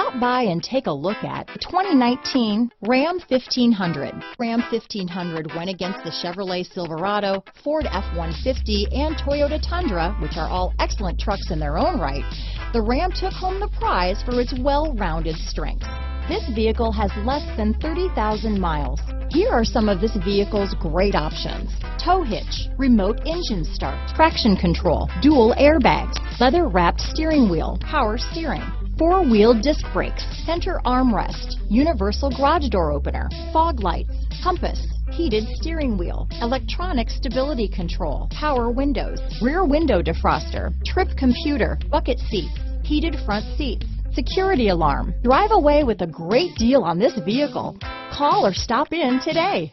Stop by and take a look at the 2019 Ram 1500. Ram 1500 went against the Chevrolet Silverado, Ford F-150, and Toyota Tundra, which are all excellent trucks in their own right. The Ram took home the prize for its well-rounded strengths. This vehicle has less than 30,000 miles. Here are some of this vehicle's great options: tow hitch, remote engine start, traction control, dual airbags, leather-wrapped steering wheel, power steering, four-wheel disc brakes, center armrest, universal garage door opener, fog lights, compass, heated steering wheel, electronic stability control, power windows, rear window defroster, trip computer, bucket seats, heated front seats, security alarm. Drive away with a great deal on this vehicle. Call or stop in today.